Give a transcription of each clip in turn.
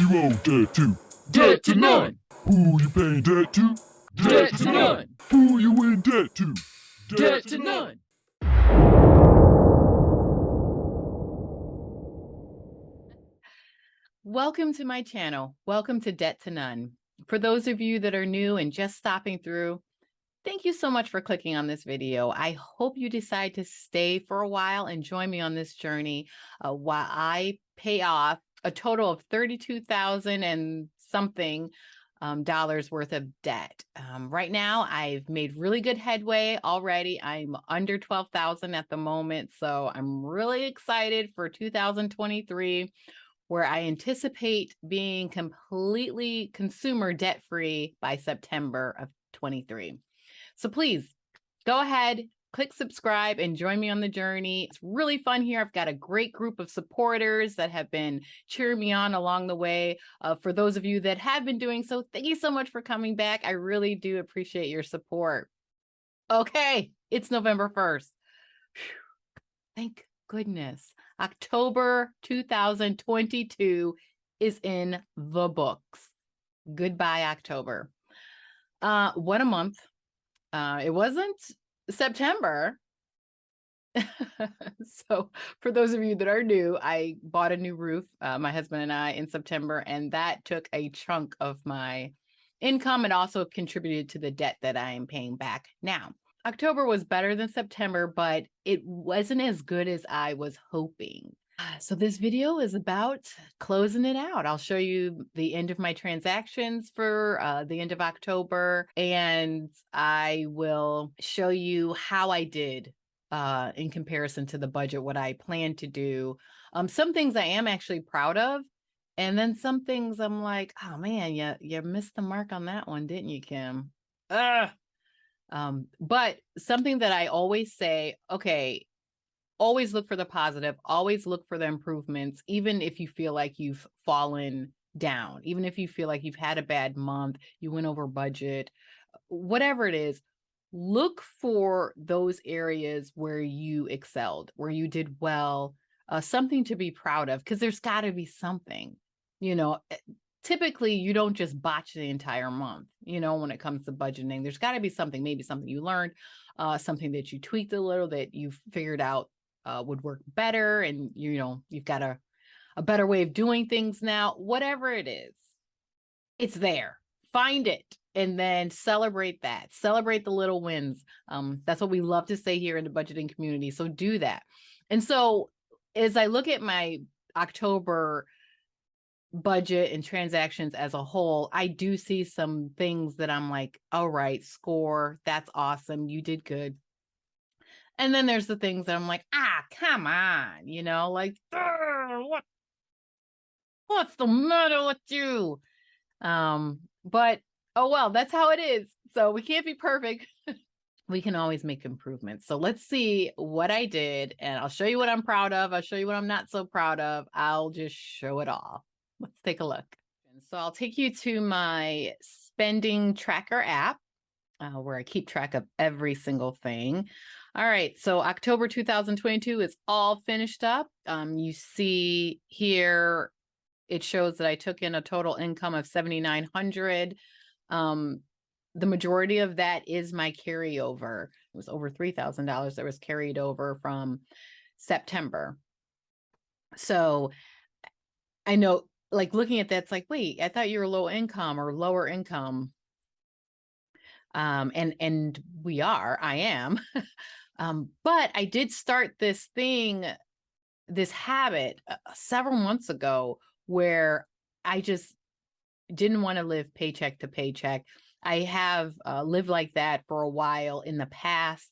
you owe debt to? Debt to none. Who you paying debt to? Debt to none. Who you in debt to? Debt to none. Welcome to my channel. Welcome to Debt to None. For those of you that are new and just stopping through, thank you so much for clicking on this video. I hope you decide to stay for a while and join me on this journey while I pay off a total of $32,000 and something dollars worth of debt. Right now, I've made really good headway already. I'm under 12,000 at the moment, so I'm really excited for 2023. Where I anticipate being completely consumer debt-free by September of 23. So please go ahead, click subscribe and join me on the journey. It's really fun here. I've got a great group of supporters that have been cheering me on along the way. For those of you that have been doing so, thank you so much for coming back. I really do appreciate your support. Okay, it's November 1st. Whew. Thank goodness. October 2022 is in the books. Goodbye, October. What a month. It wasn't September. So for those of you that are new, I bought a new roof, my husband and I, in September, and that took a chunk of my income and also contributed to the debt that I am paying back now. October was better than September, but it wasn't as good as I was hoping. So this video is about closing it out. I'll show you the end of my transactions for the end of October, and I will show you how I did in comparison to the budget, what I plan to do. Some things I am actually proud of, and then some things I'm like, oh man, you missed the mark on that one, didn't you, Kim? But something that I always say, okay, always look for the positive, always look for the improvements, even if you feel like you've fallen down, even if you feel like you've had a bad month, you went over budget, whatever it is, look for those areas where you excelled, where you did well, something to be proud of, because there's got to be something, typically you don't just botch the entire month, when it comes to budgeting. There's got to be something, maybe something you learned, something that you tweaked a little, that you figured out would work better, and you've got a better way of doing things now. Whatever it is, it's there. Find it and then celebrate that. Celebrate the little wins. That's what we love to say here in the budgeting community. So do that. And so as I look at my October budget and transactions as a whole, I do see some things that I'm like, all right, score, that's awesome, you did good. And then there's the things that I'm like, come on, like, what's the matter with you? But oh well, that's how it is. So we can't be perfect. We can always make improvements. So let's see what I did, and I'll show you what I'm proud of. I'll show you what I'm not so proud of. I'll just show it all. Let's take a look. So I'll take you to my spending tracker app, where I keep track of every single thing. All right, so October 2022 is all finished up. You see here, it shows that I took in a total income of $7,900. The majority of that is my carryover. It was over $3,000 that was carried over from September. So I know, like, looking at that, it's like, wait, I thought you were low income or lower income. And I am. But I did start this habit several months ago, where I just didn't want to live paycheck to paycheck. I have lived like that for a while in the past,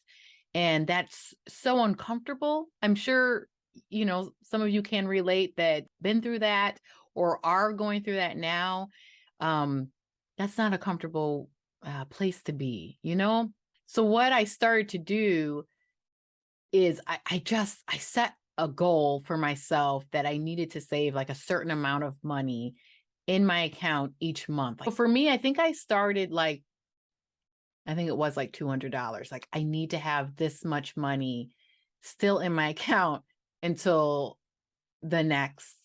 and that's so uncomfortable. I'm sure, some of you can relate, that been through that or are going through that now. That's not a comfortable place to be, So what I started to do is I set a goal for myself that I needed to save like a certain amount of money in my account each month. So for me, I think I started I think it was like $200. Like, I need to have this much money still in my account until the next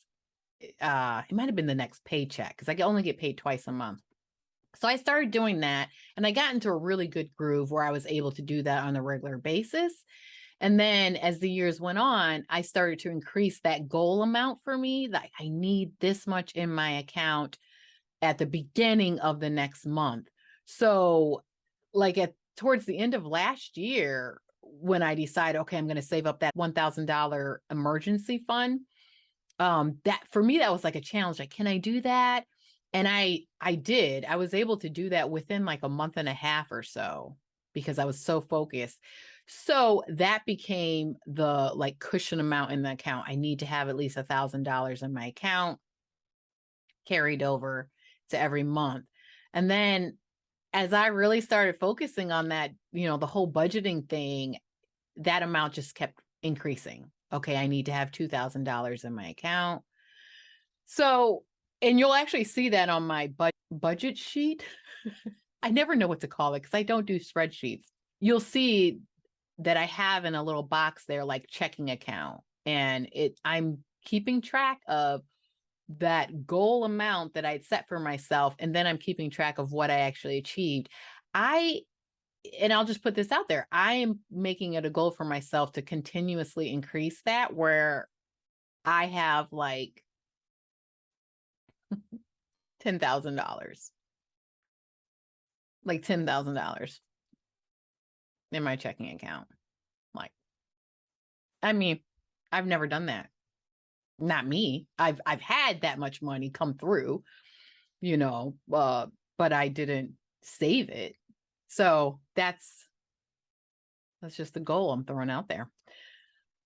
it might have been the next paycheck because I only get paid twice a month. So I started doing that, and I got into a really good groove where I was able to do that on a regular basis. And then as the years went on, I started to increase that goal amount for me. Like, I need this much in my account at the beginning of the next month. So like towards the end of last year, when I decided, okay, I'm going to save up that $1,000 emergency fund, that for me, that was like a challenge. Like, can I do that? And I did. I was able to do that within like a month and a half or so because I was so focused. So that became the like cushion amount in the account. I need to have at least $1,000 in my account carried over to every month. And then as I really started focusing on that, the whole budgeting thing, that amount just kept increasing. Okay, I need to have $2,000 in my account. So, and you'll actually see that on my budget sheet. I never know what to call it because I don't do spreadsheets. You'll see that I have in a little box there, like checking account, and I'm keeping track of that goal amount that I'd set for myself. And then I'm keeping track of what I actually achieved. And I'll just put this out there. I am making it a goal for myself to continuously increase that, where I have like $10,000, like $10,000 in my checking account. Like, I mean, I've never done that. Not me. I've had that much money come through, but I didn't save it. So that's just the goal I'm throwing out there.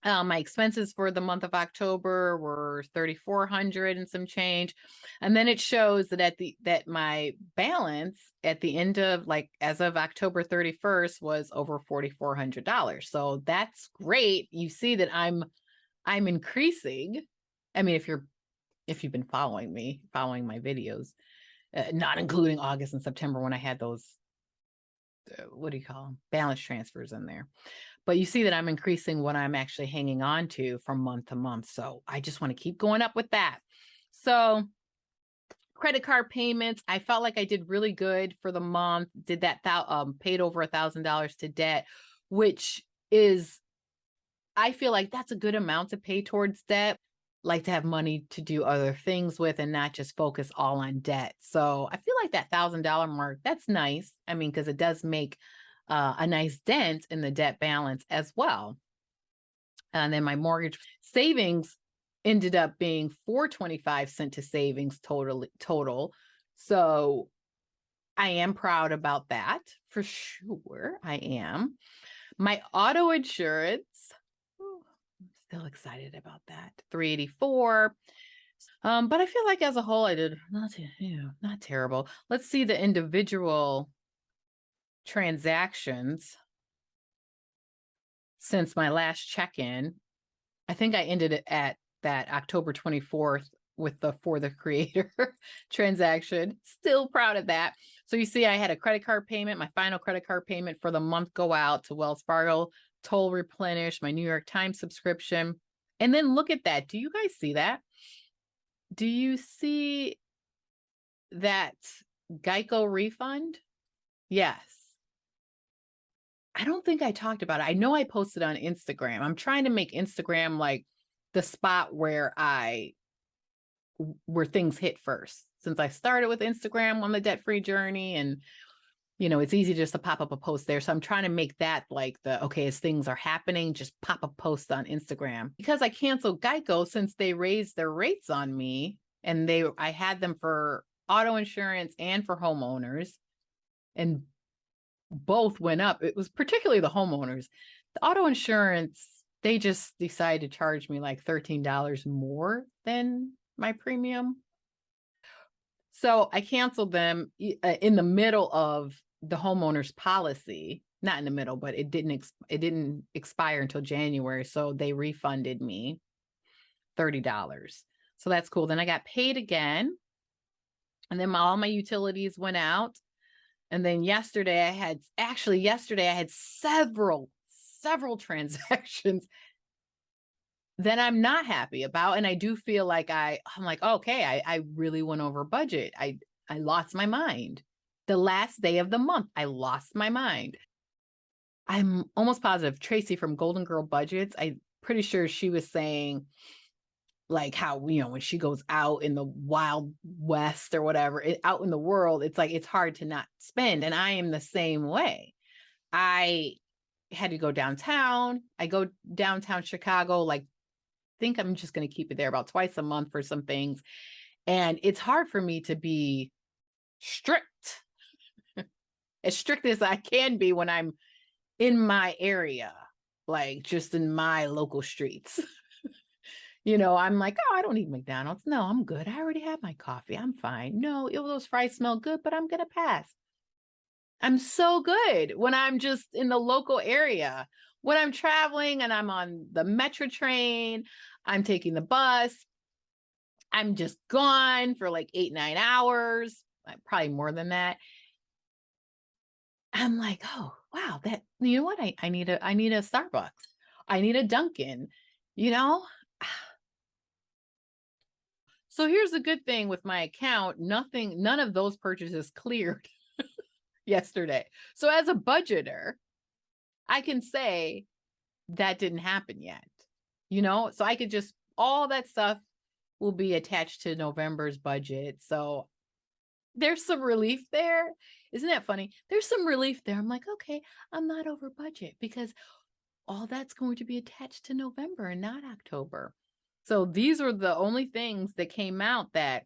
My expenses for the month of October were $3,400 and some change. And then it shows that my balance at the end of, like, as of October 31st was over $4,400. So that's great. You see that I'm increasing. I mean, if you've been following my videos, not including August and September when I had those, what do you call them? Balance transfers in there. But you see that I'm increasing what I'm actually hanging on to from month to month. So I just want to keep going up with that. So credit card payments, I felt like I did really good for the month. Did that, paid over $1,000 to debt, which is, I feel like that's a good amount to pay towards debt. Like to have money to do other things with and not just focus all on debt. So I feel like that $1,000 mark, that's nice. I mean, because it does make a nice dent in the debt balance as well. And then my mortgage savings ended up being $425 sent to savings total. So I am proud about that for sure. I am. My auto insurance, I'm still excited about that. $384. But I feel like as a whole, I did not terrible. Let's see the individual transactions since my last check-in. I think I ended it at that October 24th with the For the Creator transaction. Still proud of that. So you see, I had a credit card payment, my final credit card payment for the month go out to Wells Fargo, toll replenish, my New York Times subscription. And then look at that. Do you guys see that? Do you see that Geico refund? Yes. I don't think I talked about it. I know I posted on Instagram. I'm trying to make Instagram like the spot where things hit first. Since I started with Instagram on the debt-free journey, and it's easy just to pop up a post there. So I'm trying to make that like as things are happening, just pop a post on Instagram. Because I canceled Geico since they raised their rates on me, and I had them for auto insurance and for homeowners, and both went up. It was particularly the homeowners. The auto insurance, they just decided to charge me like $13 more than my premium. So I canceled them in the middle of the homeowner's policy. Not in the middle, but it didn't expire until January. So they refunded me $30. So that's cool. Then I got paid again. And then all my utilities went out. And then yesterday I had several transactions then I'm not happy about. And I do feel like I'm like, okay, I really went over budget. I lost my mind. The last day of the month, I lost my mind. I'm almost positive Tracy from Golden Girl Budgets, I'm pretty sure she was saying like how, you know, when she goes out in the wild west or whatever, out in the world, it's like it's hard to not spend. And I am the same way. I had to go downtown. I go downtown Chicago, like think I'm just going to keep it there about twice a month for some things. And it's hard for me to be strict, as strict as I can be when I'm in my area, like just in my local streets. You know, I'm like, oh, I don't need McDonald's. No, I'm good. I already have my coffee. I'm fine. No, those fries smell good, but I'm going to pass. I'm so good when I'm just in the local area. When I'm traveling and I'm on the metro train, I'm taking the bus, I'm just gone for like 8-9 hours, probably more than that. I'm like, oh, wow, that, you know what? I need a Starbucks. I need a Dunkin', you know? So here's the good thing with my account, none of those purchases cleared yesterday. So as a budgeter, I can say that didn't happen yet, you know? So I could just, all that stuff will be attached to November's budget. So there's some relief there. Isn't that funny? There's some relief there. I'm like, okay, I'm not over budget because all that's going to be attached to November and not October. So these are the only things that came out, that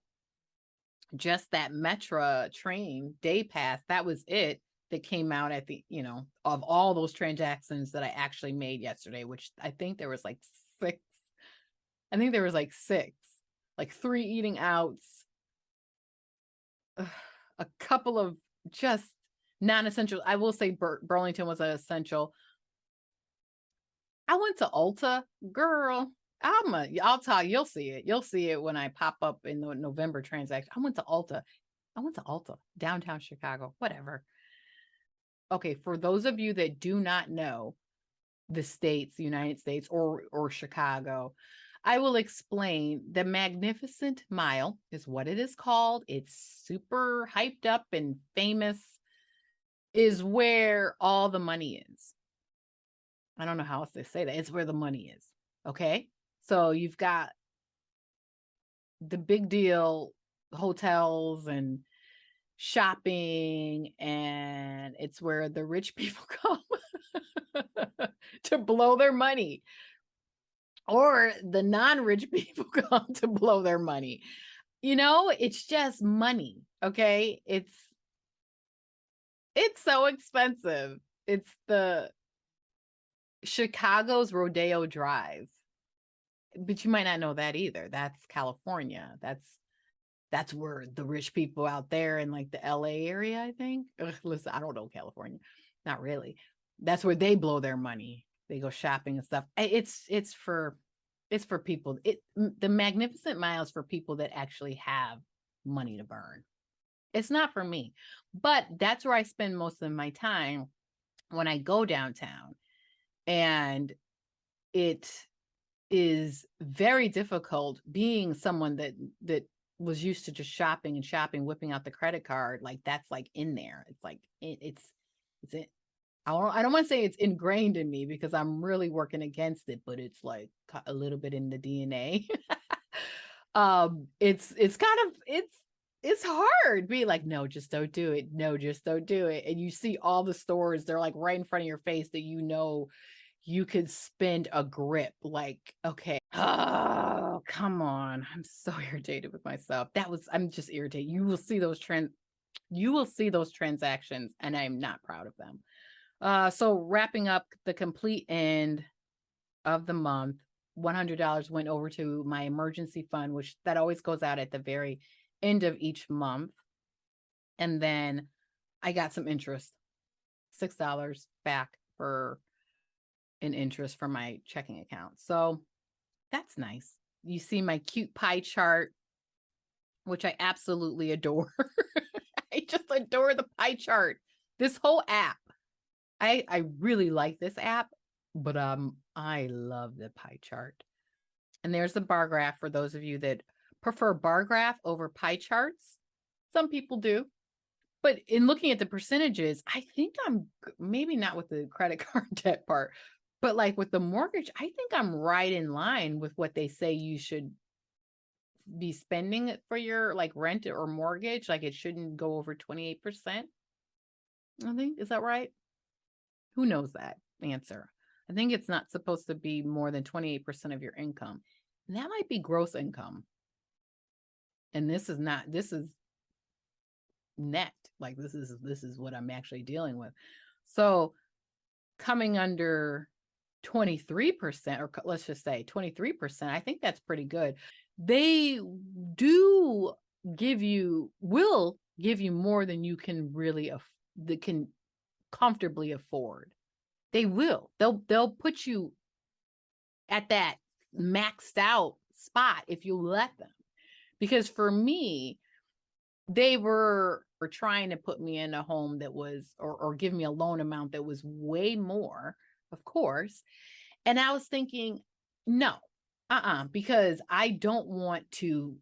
just that Metra train day pass, that was it that came out at the, you know, of all those transactions that I actually made yesterday, which I think there was like 6. I think there was like 6, like 3 eating outs, a couple of just non-essential. I will say Burlington was an essential. I went to Ulta, girl. I'll tell you, you'll see it. You'll see it when I pop up in the November transaction. I went to Ulta, downtown Chicago, whatever. Okay, for those of you that do not know the United States or Chicago, I will explain. The Magnificent Mile is what it is called. It's super hyped up and famous, is where all the money is. I don't know how else to say that. It's where the money is. Okay. So you've got the big deal hotels and shopping, and it's where the rich people come to blow their money, or the non-rich people come to blow their money. You know, it's just money. Okay. It's so expensive. It's the Chicago's Rodeo Drive. But you might not know that either. That's California. That's where the rich people out there in like the LA area, I think. Ugh, listen, I don't know California. Not really. That's where they blow their money. They go shopping and stuff. It's for people. The Magnificent Mile is for people that actually have money to burn. It's not for me. But that's where I spend most of my time when I go downtown. And it is very difficult being someone that was used to just shopping, whipping out the credit card. Like that's like in there. It's like, it's I don't want to say it's ingrained in me because I'm really working against it, but it's like a little bit in the DNA. It's kind of, it's hard being like, no, just don't do it. No, just don't do it. And you see all the stores, they're like right in front of your face that, you know, you could spend a grip. Like, okay, oh, come on. I'm so irritated with myself. I'm just irritated. You will see those transactions, and I'm not proud of them. So wrapping up the complete end of the month, $100 went over to my emergency fund, which that always goes out at the very end of each month. And then I got some interest, $6 back for an interest from my checking account. So that's nice. You see my cute pie chart, which I absolutely adore. I just adore the pie chart. This whole app. I really like this app, but I love the pie chart. And there's the bar graph for those of you that prefer bar graph over pie charts. Some people do. But in looking at the percentages, I think maybe not with the credit card debt part, but like with the mortgage, I think I'm right in line with what they say you should be spending it for your like rent or mortgage. Like it shouldn't go over 28%. I think, is that right? Who knows that answer? I think it's not supposed to be more than 28% of your income. And that might be gross income. And this is net. Like this is what I'm actually dealing with. So coming under 23%, or let's just say 23%, I think that's pretty good. They will give you more than you can really that can comfortably afford. They will. They'll put you at that maxed out spot if you let them. Because for me, they were trying to put me in a home that was, or give me a loan amount that was way more, of course. And I was thinking, no, because I don't want to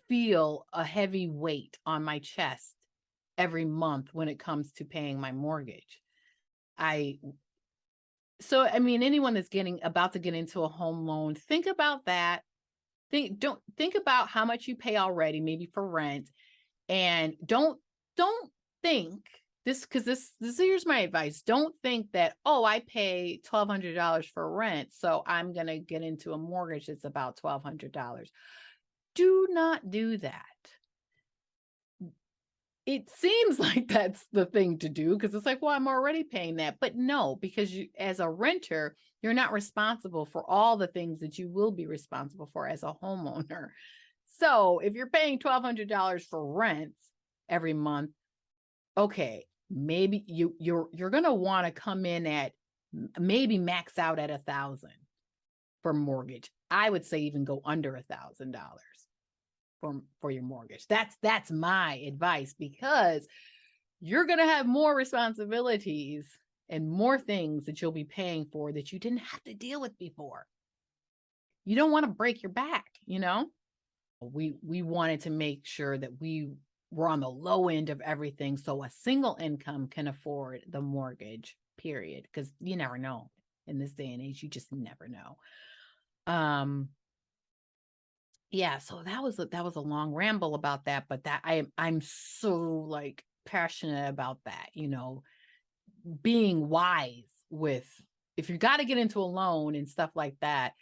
feel a heavy weight on my chest every month when it comes to paying my mortgage. So I mean, anyone that's about to get into a home loan, think about that. Think about how much you pay already, maybe for rent. And don't think here's my advice. Don't think that, oh, I pay $1,200 for rent, so I'm going to get into a mortgage that's about $1,200. Do not do that. It seems like that's the thing to do because it's like, well, I'm already paying that. But no, because you, as a renter, you're not responsible for all the things that you will be responsible for as a homeowner. So if you're paying $1,200 for rent every month, okay, maybe you're going to want to come in at maybe max out at $1,000 for mortgage. I would say even go under $1,000 for your mortgage. That's my advice, because you're going to have more responsibilities and more things that you'll be paying for that you didn't have to deal with before. You don't want to break your back, you know? We wanted to make sure that we were on the low end of everything so a single income can afford the mortgage, period, because you never know in this day and age. You just never know. Yeah, so that was a long ramble about that, but that I'm so like passionate about that, you know, being wise with, if you got to get into a loan and stuff like that,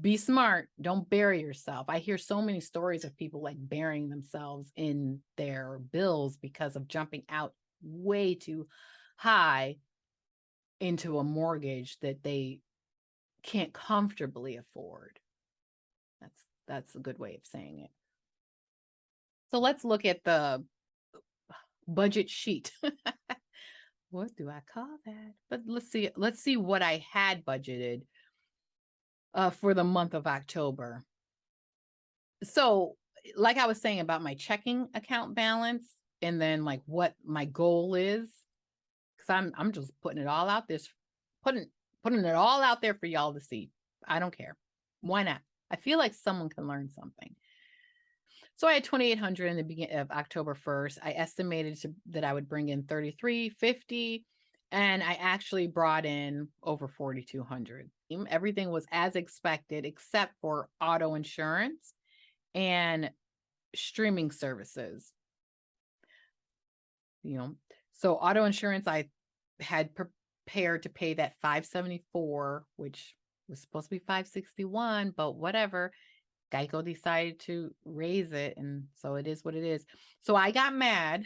be smart. Don't bury yourself. I hear so many stories of people like burying themselves in their bills because of jumping out way too high into a mortgage that they can't comfortably afford. That's a good way of saying it. So let's look at the budget sheet. What do I call that? But let's see what I had budgeted for the month of October. So like I was saying about my checking account balance and then like what my goal is, because I'm just putting it all out this, putting it all out there for y'all to see. I don't care. Why not? I feel like someone can learn something. So I had 2,800 in the beginning of October 1st. I estimated that I would bring in 3,350, and I actually brought in over 4,200. Everything was as expected except for auto insurance and streaming services. You know, so auto insurance, I had prepared to pay that $574, which was supposed to be $561, but whatever. Geico decided to raise it, and so it is what it is. So I got mad.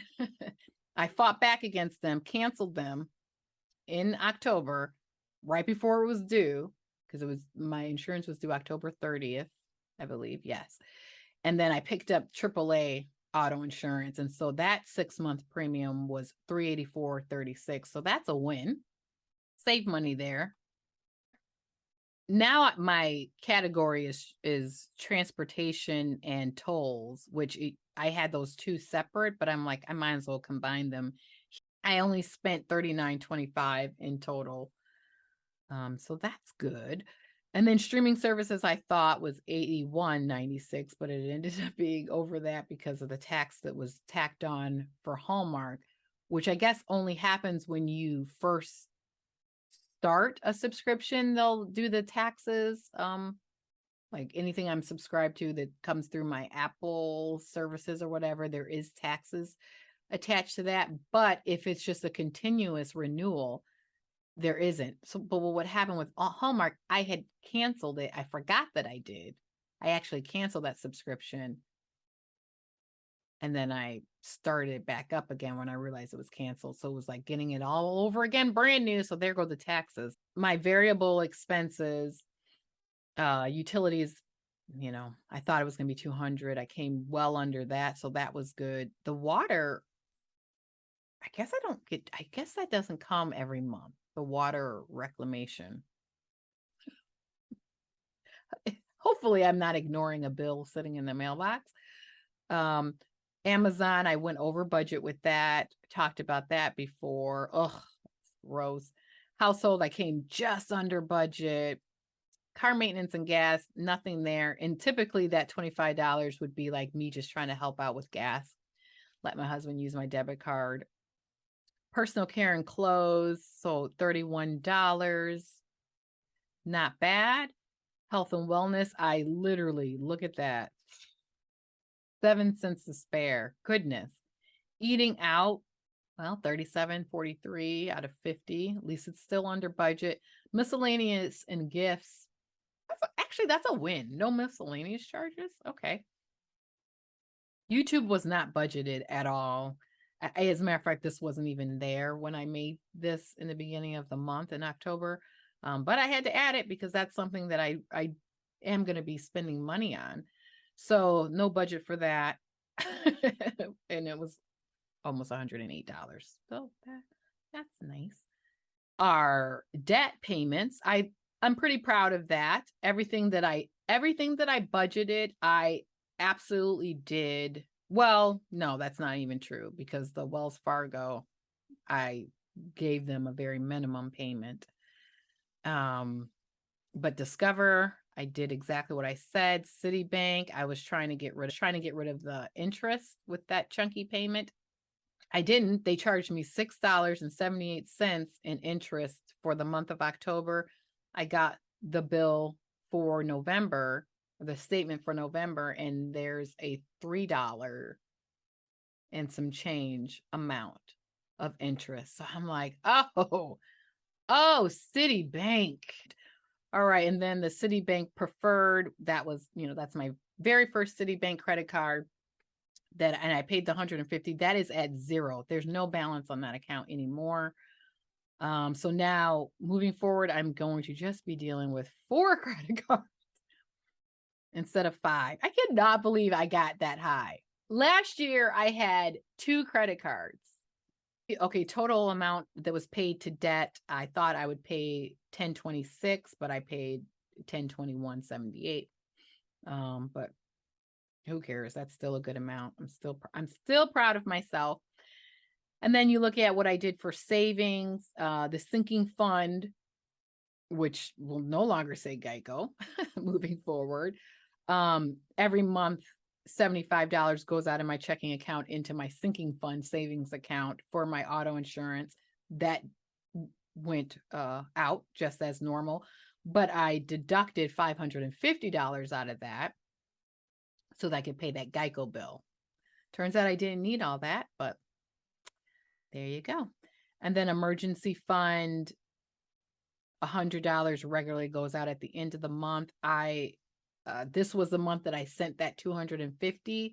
I fought back against them, canceled them in October, right before it was due, because my insurance was due October 30th, I believe. Yes. And then I picked up AAA auto insurance. And so that 6-month premium was $384.36. So that's a win. Save money there. Now my category is transportation and tolls, which I had those two separate, but I'm like, I might as well combine them. I only spent $39.25 in total. So that's good. And then streaming services I thought was $81.96, but it ended up being over that because of the tax that was tacked on for Hallmark, which I guess only happens when you first start a subscription. They'll do the taxes. Like anything I'm subscribed to that comes through my Apple services or whatever, there is taxes attached to that. But if it's just a continuous renewal, there isn't. So, but what happened with Hallmark, I had canceled it. I forgot that I did. I actually canceled that subscription. And then I started it back up again when I realized it was canceled. So it was like getting it all over again, brand new. So there go the taxes. My variable expenses, utilities, I thought it was going to be 200. I came well under that. So that was good. The water, I guess that doesn't come every month. The water reclamation. Hopefully I'm not ignoring a bill sitting in the mailbox. Amazon, I went over budget with that. Talked about that before. Ugh, gross. Household, I came just under budget. Car maintenance and gas, nothing there. And typically that $25 would be like me just trying to help out with gas. Let my husband use my debit card. Personal care and clothes, so $31. Not bad. Health and wellness, I literally, look at that. 7 cents to spare. Goodness. Eating out, well, $37.43 out of 50. At least it's still under budget. Miscellaneous and gifts. Actually, that's a win. No miscellaneous charges. Okay. YouTube was not budgeted at all. As a matter of fact, this wasn't even there when I made this in the beginning of the month in October. But I had to add it because that's something that I am going to be spending money on. So no budget for that. And it was almost $108. So that's nice. Our debt payments, I'm pretty proud of that. Everything that I budgeted, I absolutely did. Well, no, that's not even true because the Wells Fargo, I gave them a very minimum payment. But Discover, I did exactly what I said. Citibank, I was trying to get rid of the interest with that chunky payment. I didn't. They charged me $6.78 in interest for the month of October. I got the bill for November, the statement for November, and there's a $3 and some change amount of interest. So I'm like, oh, Citibank. All right. And then the Citibank Preferred, that was, that's my very first Citibank credit card and I paid the $150. That is at zero. There's no balance on that account anymore. So now moving forward, I'm going to just be dealing with 4 credit cards instead of 5. I cannot believe I got that high. Last year, I had 2 credit cards. Okay, total amount that was paid to debt, I thought I would pay $10.26, but I paid $10.21.78. But who cares? That's still a good amount. I'm still proud of myself. And then you look at what I did for savings, the sinking fund, which will no longer say Geico moving forward. Every month, $75 goes out of my checking account into my sinking fund savings account for my auto insurance. That went out just as normal, but I deducted $550 out of that so that I could pay that Geico bill. Turns out I didn't need all that, but there you go. And then emergency fund, $100 regularly goes out at the end of the month. This was the month that I sent that $250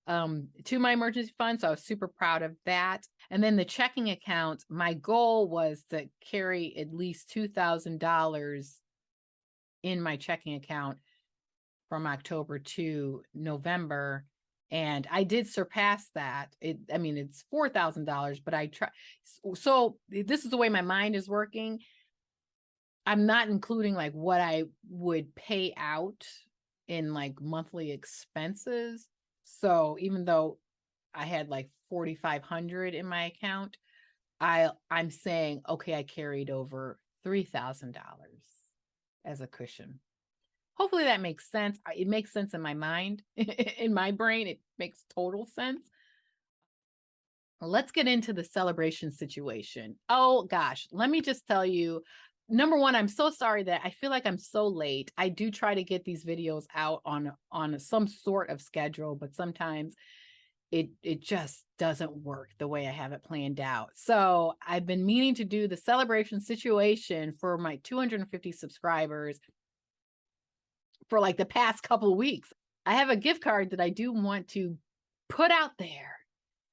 to my emergency fund. So I was super proud of that. And then the checking account, my goal was to carry at least $2,000 in my checking account from October to November. And I did surpass that. It's $4,000, but I try. So this is the way my mind is working. I'm not including like what I would pay out in like monthly expenses. So even though I had like $4,500 in my account, I'm saying, okay, I carried over $3,000 as a cushion. Hopefully that makes sense. It makes sense in my mind. In my brain, it makes total sense. Let's get into the celebration situation. Oh gosh, let me just tell you, number one, I'm so sorry that I feel like I'm so late. I do try to get these videos out on some sort of schedule, but sometimes it just doesn't work the way I have it planned out. So I've been meaning to do the celebration situation for my 250 subscribers for like the past couple of weeks. I have a gift card that I do want to put out there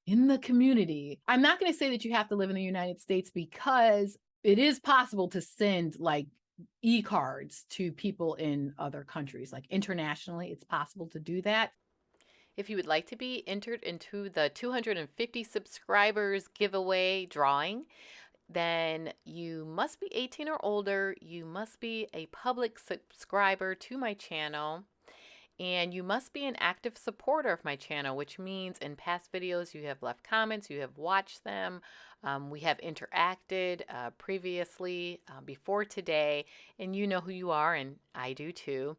in the community. I'm not going to say that you have to live in the United States, because it is possible to send like e-cards to people in other countries, like internationally. It's possible to do that. If you would like to be entered into the 250 subscribers giveaway drawing, then you must be 18 or older. You must be a public subscriber to my channel. And you must be an active supporter of my channel, which means in past videos you have left comments, you have watched them, we have interacted previously before today, and you know who you are, and I do too.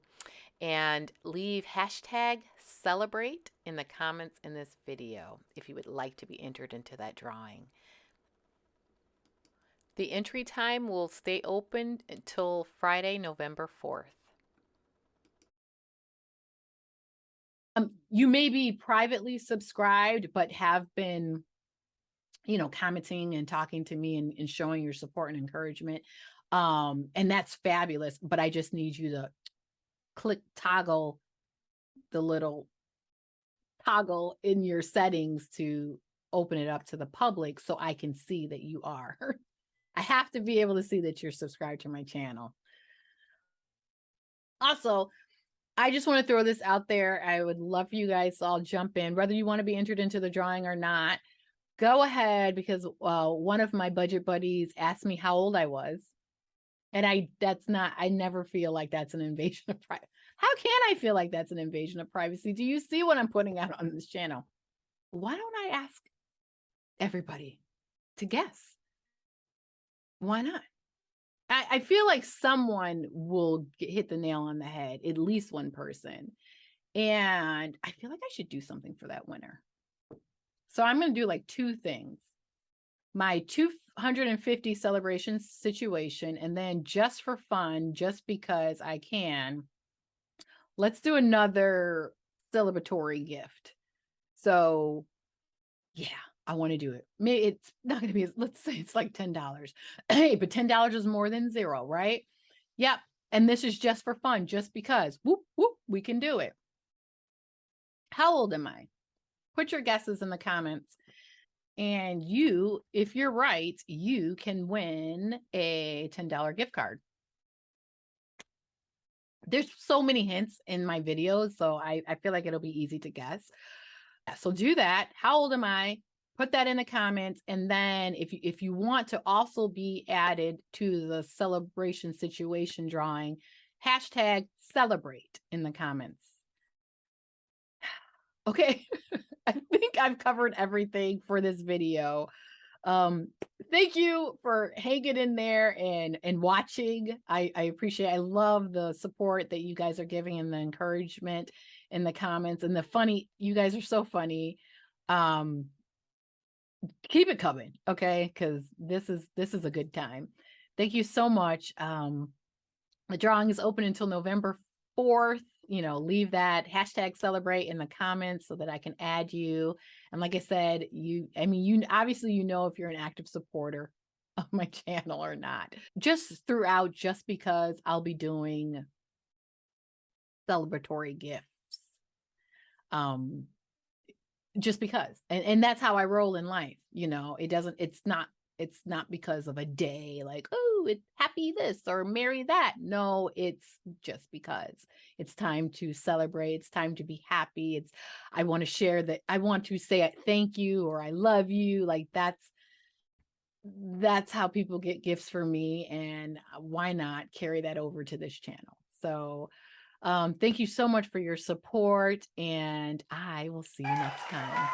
And leave hashtag celebrate in the comments in this video if you would like to be entered into that drawing. The entry time will stay open until Friday, November 4th. You may be privately subscribed, but have been, commenting and talking to me and showing your support and encouragement. And that's fabulous, but I just need you to toggle the little toggle in your settings to open it up to the public so I can see that you are. I have to be able to see that you're subscribed to my channel. Also, I just want to throw this out there. I would love for you guys to all jump in, whether you want to be entered into the drawing or not. Go ahead, because one of my budget buddies asked me how old I was. And I never feel like that's an invasion of privacy. How can I feel like that's an invasion of privacy? Do you see what I'm putting out on this channel? Why don't I ask everybody to guess? Why not? I feel like someone will hit the nail on the head, at least one person. And I feel like I should do something for that winner. So I'm going to do like two things. My 250 celebration situation, and then just for fun, just because I can, let's do another celebratory gift. So yeah, I want to do it. Maybe it's not going to be, let's say it's like $10. Hey, but $10 is more than zero, right? Yep. And this is just for fun, just because. Whoop, whoop, we can do it. How old am I? Put your guesses in the comments. And you, if you're right, you can win a $10 gift card. There's so many hints in my videos, so I feel like it'll be easy to guess. So do that. How old am I? Put that in the comments. And then if you want to also be added to the celebration situation drawing, hashtag celebrate in the comments. Okay. I think I've covered everything for this video. Thank you for hanging in there and watching. I appreciate it. I love the support that you guys are giving and the encouragement in the comments and the funny. You guys are so funny. Keep it coming, okay? Because this is a good time. Thank you so much. The drawing is open until November 4th. Leave that hashtag celebrate in the comments so that I can add you. And like I said, you obviously, if you're an active supporter of my channel or not. Just throughout, just because I'll be doing celebratory gifts. Just because, and that's how I roll in life. It's not because of a day like, oh, it's happy this or merry that. No, it's just because it's time to celebrate. It's time to be happy. I want to share that. I want to say thank you or I love you. Like that's how people get gifts for me. And why not carry that over to this channel? So thank you so much for your support, and I will see you next time.